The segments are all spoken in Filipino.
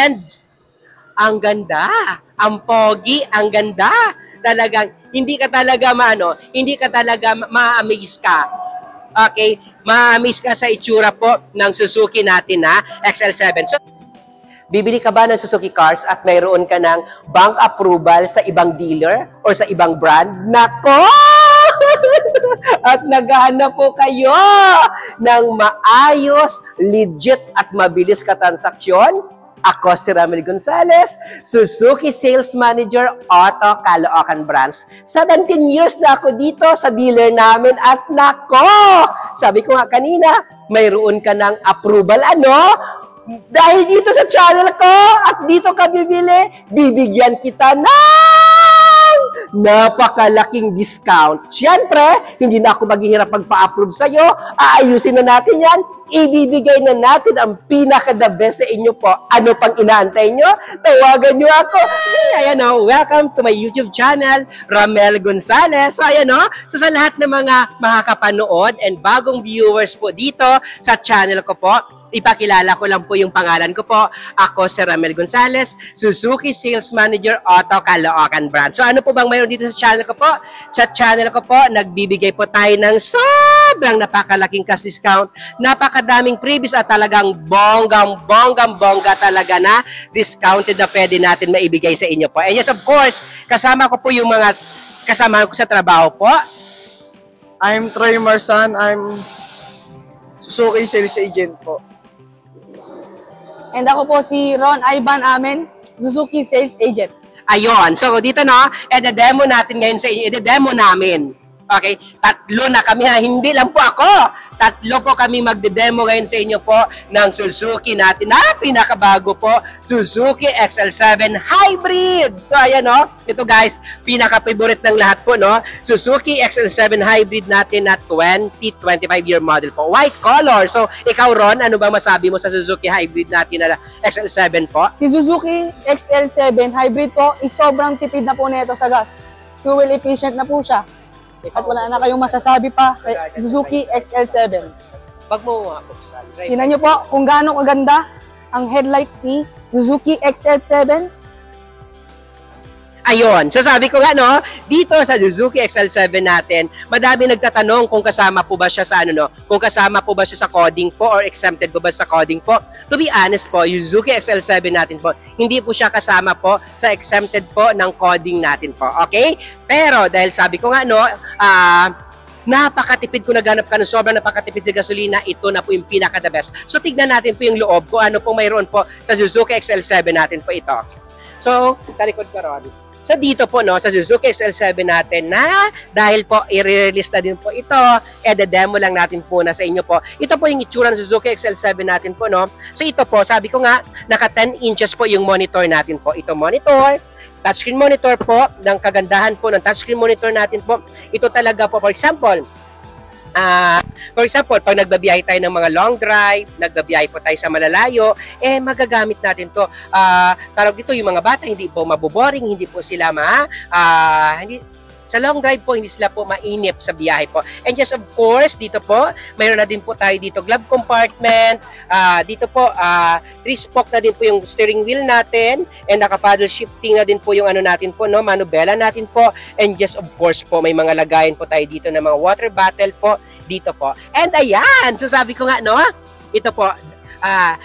And ang ganda, ang pogi, ang ganda. Talagang hindi ka talaga hindi ka talaga ma-amaze ka. Okay? Ma-amaze ka sa itsura po ng Suzuki natin na XL7. So, bibili ka ba ng Suzuki cars at mayroon ka ng bank approval sa ibang dealer or sa ibang brand? Nako! At naghahanap po kayo ng maayos, legit at mabilis katransaksyon? Ako si Ramel Gonzalez, Suzuki Sales Manager, Auto Caloocan Branch. 17 years na ako dito sa dealer namin at nako! Sabi ko nga kanina, mayroon ka ng approval dahil dito sa channel ko at dito ka bibili, bibigyan kita ng napakalaking discount. Siyempre, hindi na ako maghihirap magpa-approve sa'yo. Aayusin na natin yan. Ibibigay na natin ang pinaka-the best sa inyo po. Ano pang inaantay nyo? Tawagan nyo ako. Ayan welcome to my YouTube channel, Ramel Gonzalez. So ayan so sa lahat ng mga makakapanood and bagong viewers po dito sa channel ko po, ipakilala ko lang po yung pangalan ko po. Ako si Ramel Gonzalez, Suzuki Sales Manager, Auto Caloocan Branch. So ano po bang mayroon dito sa channel ko po? Sa channel ko po, nagbibigay po tayo ng sobrang napakalaking cash discount, napakadaming previous at talagang bonggang-bongga talaga na discounted na pwede natin maibigay sa inyo po. And yes, of course, kasama ko po yung mga kasama ko sa trabaho po. I'm Troy Marsan. I'm Suzuki Sales Agent po. And ako po si Ron Ivan Amen, Suzuki Sales Agent. Ayun. So, dito i-demo natin ngayon sa inyo. I-demo namin. Okay? Tatlo na kami hindi lang po ako. Tatlo po kami magde-demo ngayon sa inyo po ng Suzuki natin na pinakabago po, Suzuki XL7 Hybrid. So, ayan ito guys, pinaka-favorite ng lahat po Suzuki XL7 Hybrid natin na 2025-year model po. White color. So, ikaw Ron, ano ba masabi mo sa Suzuki Hybrid natin na XL7 po? Si Suzuki XL7 Hybrid po is sobrang tipid na po nito sa gas. Fuel efficient na po siya. At wala na kayong masasabi pa kay Suzuki XL7. Pag mo ako, tingnan nyo po kung gaano kaganda ang headlight ni Suzuki XL7. Ayun. So sabi ko nga dito sa Suzuki XL7 natin, madami nagtatanong kung kasama po ba siya sa kung kasama po ba siya sa coding po or exempted po ba sa coding po. To be honest po, yung Suzuki XL7 natin po, hindi po siya kasama po sa exempted po ng coding natin po. Okay? Pero dahil sabi ko nga napakatipid kung naghanap ka ng sobrang napakatipid sa gasolina, ito na po yung pinaka-the best. So tignan natin po yung loob kung ano po mayroon po sa Suzuki XL7 natin po ito. So, sa likod ko Ron. So dito po sa Suzuki XL7 natin na dahil po i-release na din po ito, demo lang natin po na sa inyo po. Ito po yung itsura ng Suzuki XL7 natin po So ito po, sabi ko nga, naka 10 inches po yung monitor natin po. Ito monitor, touchscreen monitor po, ng kagandahan po ng touchscreen monitor natin po. Ito talaga po, for example, pag nagbabiyahe tayo ng mga long drive, nagbabiyahe po tayo sa malalayo, magagamit natin to. Tawag dito yung mga bata, hindi po maboboring, hindi po sila sa long drive po, hindi sila po mainip sa biyahe po. And just of course, dito po, mayroon na din po tayo dito glove compartment. Dito po, 3-spoke na din po yung steering wheel natin. And naka-paddle shifting na din po yung natin po, manubela natin po. And just of course po, may mga lagayan po tayo dito na mga water bottle po, dito po. And ayan, so sabi ko nga, ito po,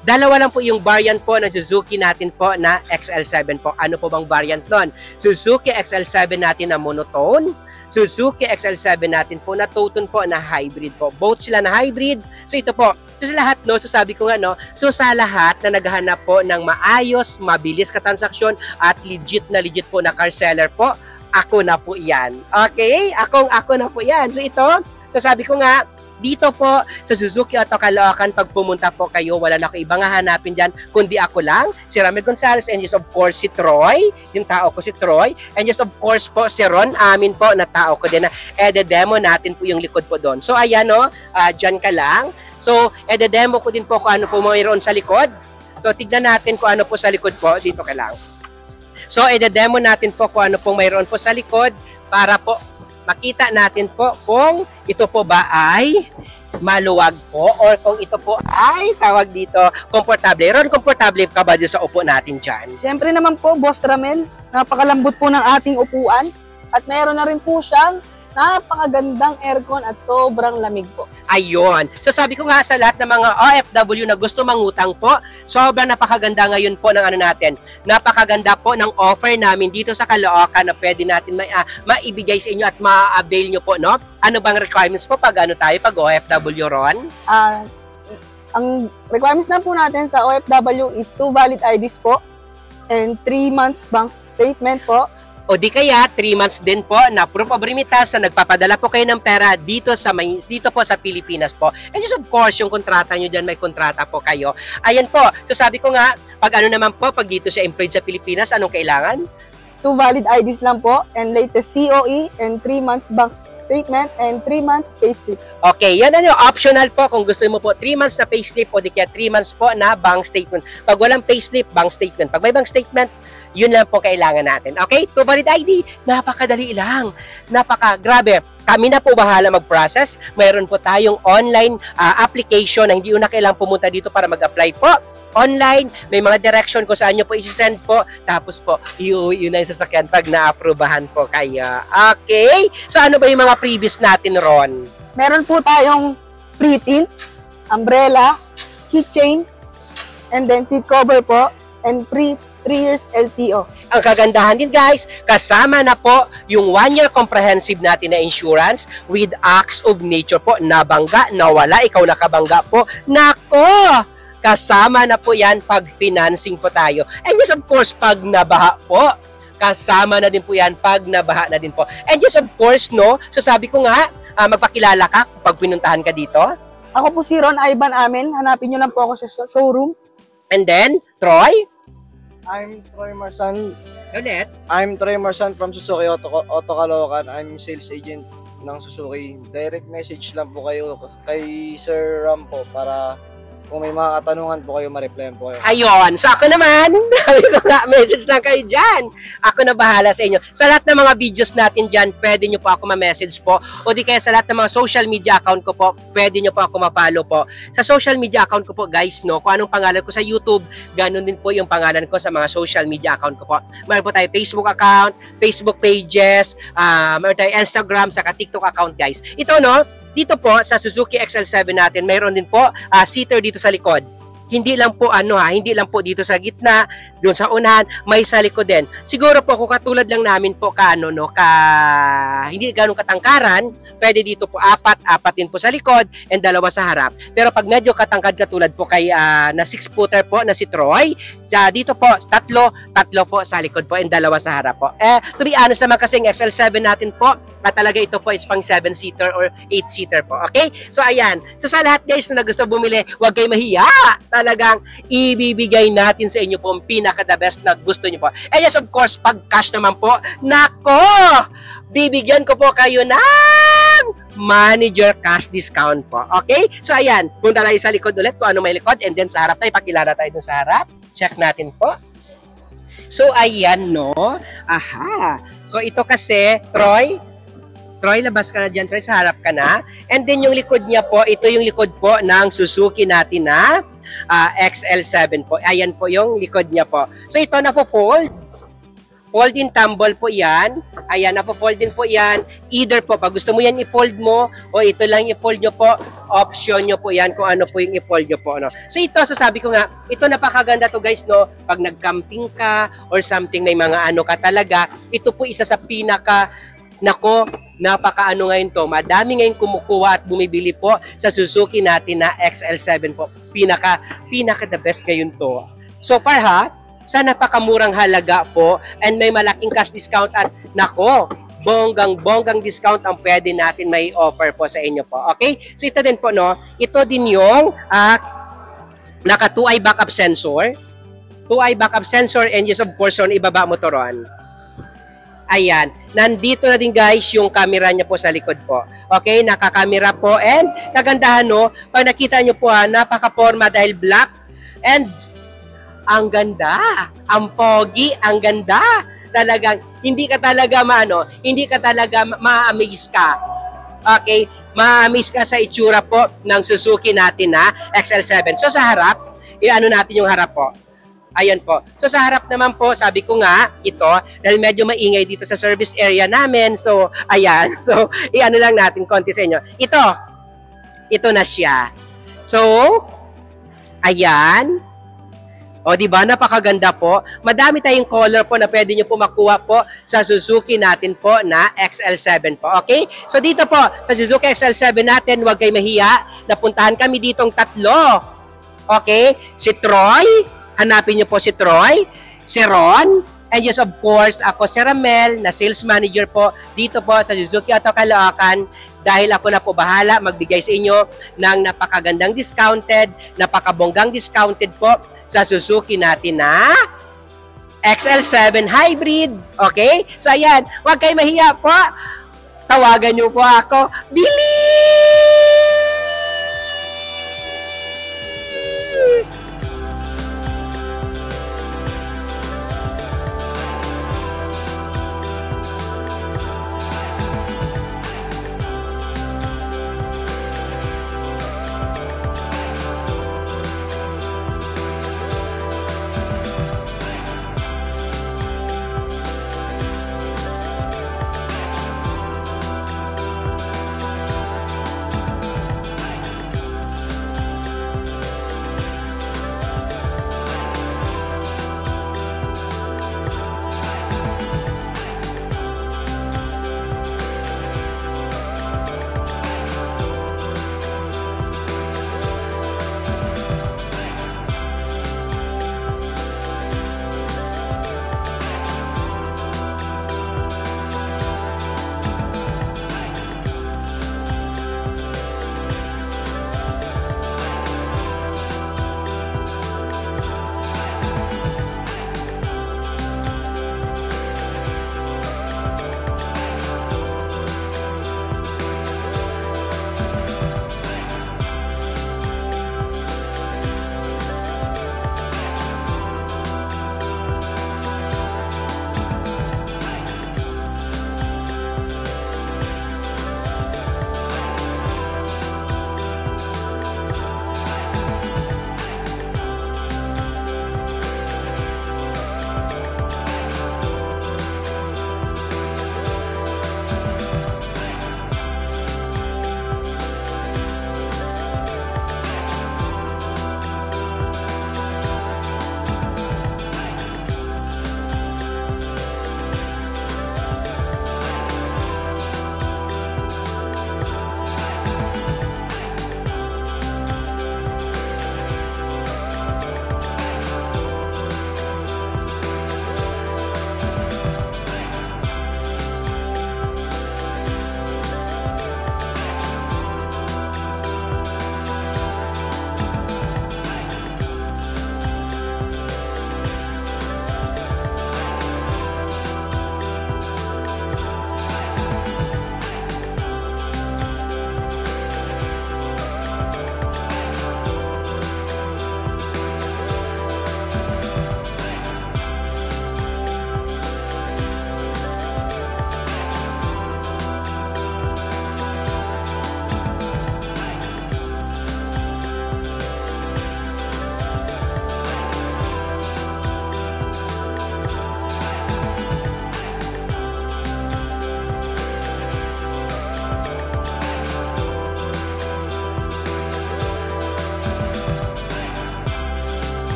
dalawa lang po yung variant po ng Suzuki natin po na XL7 po. Ano po bang variant nun? Suzuki XL7 natin na monotone, Suzuki XL7 natin po na two-tone po na hybrid po. Both sila na hybrid. So ito po, so sa lahat so sabi ko nga so sa lahat na naghahanap po ng maayos, mabilis katransaksyon at legit po na car seller po, ako na po yan. Okay? Ako na po yan. So ito, so sabi ko nga, dito po sa Suzuki Auto Caloocan, pag pumunta po kayo, wala na ko ibang hahanapin dyan, kundi ako lang, si Ramel Gonzalez, and just of course si Troy, yung tao ko si Troy, and just of course po si Ron Amin po, na tao ko din na demo natin po yung likod po doon. So ayan dyan ka lang. So demo ko din po kung ano po mayroon sa likod. So tignan natin kung ano po sa likod po, dito ka lang. So demo natin po kung ano po mayroon po sa likod para po makita natin po kung ito po ba ay maluwag po or kung ito po ay tawag dito, komportable. Ron, komportable ka ba dyan sa upo natin dyan? Siyempre naman po, Boss Ramel, napakalambot po ng ating upuan at meron na rin po siyang napakagandang aircon at sobrang lamig po. Ayun. So sabi ko nga sa lahat ng mga OFW na gusto mangutang po, sobrang napakaganda ngayon po ng ano natin. Napakaganda po ng offer namin dito sa Caloocan na pwede natin maibigay sa inyo at ma-avail nyo po, no? Ano bang requirements po pag ano tayo, pag OFW, Ron? Ang requirements na po natin sa OFW is 2 valid IDs po and 3 months bank statement po. O di kaya 3 months din po na proof of remittance na nagpapadala po kayo ng pera dito po sa Pilipinas po. And just of course, yung kontrata nyo dyan, may kontrata po kayo. Ayan po. So sabi ko nga, pag ano naman po, pag dito siya employed sa Pilipinas, anong kailangan? 2 valid IDs lang po and latest COE and 3 months bank statement and 3 months payslip. Okay, yan ano, optional po kung gusto mo po 3 months na payslip o di kaya 3 months po na bank statement. Pag walang payslip, bank statement. Pag may bank statement, yun lang po kailangan natin. Okay? 2 valid ID, napakadali lang. Grabe. Kami na po bahala mag-process. Mayroon po tayong online application na hindi na kailangang pumunta dito para mag-apply po. Online, may mga direction kung saan nyo po isi-send po. Tapos po, yun na yung sasakyan pag na-aprobahan po kayo. Okay? So ano ba yung mga previous natin, Ron? Meron po tayong free tint, umbrella, keychain, and then seat cover po, and free 3 years LTO. Ang kagandahan din guys, kasama na po yung 1-year comprehensive natin na insurance with acts of nature po. Nabangga, nawala, ikaw nakabangga po. Nako! Kasama na po yan pag financing po tayo. And yes, of course, pag nabaha po, kasama na din po yan pag nabaha na din po. And yes, of course, no? So sabi ko nga, magpakilala ka pag pinuntahan ka dito. Ako po si Ron Ivan Amen. Hanapin nyo lang po ako sa showroom. And then, Troy? I'm Troy Marsan. Ulit? I'm Troy Marsan from Suzuki Auto Caloocan. I'm sales agent ng Suzuki. Direct message lang po kayo kay Sir Ram po para kung may mga katanungan po kayo, ma-replyan po kayo. Ayun. So ako naman, sabi ko nga, message lang kayo dyan. Ako na bahala sa inyo. Sa lahat ng mga videos natin dyan, pwede nyo po ako ma-message po. O di kaya sa lahat ng mga social media account ko po, pwede nyo po ako ma-follow po. Sa social media account ko po, guys, no, kung anong pangalan ko sa YouTube, ganun din po yung pangalan ko sa mga social media account ko po. Meron po tayo Facebook account, Facebook pages, meron tayo Instagram, saka TikTok account, guys. Ito, no, dito po sa Suzuki XL7 natin, mayroon din po seater dito sa likod. Hindi lang po hindi lang po dito sa gitna, doon sa unahan, may sa likod din. Siguro po kung katulad lang namin po hindi ganun katangkaran, pwede dito po apat din po sa likod and 2 sa harap. Pero pag medyo katangkad katulad po kay na 6-footer po na si Troy, dito po 3 po sa likod po and 2 sa harap po. To be honest naman kasi yung XL7 natin po, talaga ito po is pang 7-seater or 8-seater po. Okay? So ayan. So sa lahat guys na gusto bumili, huwag kayo mahiya. Talagang ibibigay natin sa inyo po ang pinaka-the best na gusto niyo po. And yes, of course, pag cash naman po, nako! Bibigyan ko po kayo ng manager cash discount po. Okay? So ayan. Punta tayo sa likod ulit kung ano may likod. And then sa harap tayo, pakilala tayo dun sa harap. Check natin po. So ayan, no? Aha. So ito kasi, Troy, labas ka na dyan, Troy, sa harap ka na. And then yung likod niya po, ito yung likod po ng Suzuki natin na XL7 po. Ayan po yung likod niya po. So ito na po fold. Fold in tumble po yan. Ayan, na po fold din po yan. Either po, pag gusto mo yan i-fold mo, o ito lang i-fold nyo po, option nyo po yan kung ano po yung i-fold nyo po. No? So ito, sasabi ko nga, ito napakaganda to guys, no? Pag nag-camping ka or something, may mga ka talaga, ito po isa sa napakaano ngayon to. Madami ngayon kumukuha at bumibili po sa Suzuki natin na XL7 po. Pinaka the best ngayon to. So far sa napakamurang halaga po and may malaking cash discount at bonggang discount ang pwede natin may offer po sa inyo po. Okay? So ito din po, no? Ito din yung naka 2-eye backup sensor. 2-eye backup sensor and yes, of course, ibaba mo to, Ron. Ayan, nandito na din guys yung camera niya po sa likod po. Okay, nakakamera po and kagandahan, no, pag nakita nyo po napaka-forma dahil black and ang ganda, ang pogi, ang ganda. Talagang hindi ka talaga ma-amaze ka. Okay, ma-amaze ka sa itsura po ng Suzuki natin na XL7. So sa harap, i-ano natin yung harap po. Ayan po. So sa harap naman po, sabi ko nga, ito, dahil medyo maingay dito sa service area namin. So, ayan. So, i-ano lang natin konti sa inyo. Ito na siya. So, ayan. O, di ba? Napakaganda po. Madami tayong color po na pwede nyo po makuha po sa Suzuki natin po na XL7 po. Okay? So, dito po, sa Suzuki XL7 natin, huwag kayo mahiya. Napuntahan kami ditong tatlo. Okay? Si Troy, hanapin nyo po si Troy, si Ron, and yes, of course, ako si Ramel, na sales manager po dito po sa Suzuki Auto Caloocan, dahil ako na po bahala magbigay sa inyo ng napakagandang discounted, napakabonggang discounted po sa Suzuki natin na XL7 Hybrid. Okay? So, ayan, huwag kayo mahiya po. Tawagan nyo po ako. Bili!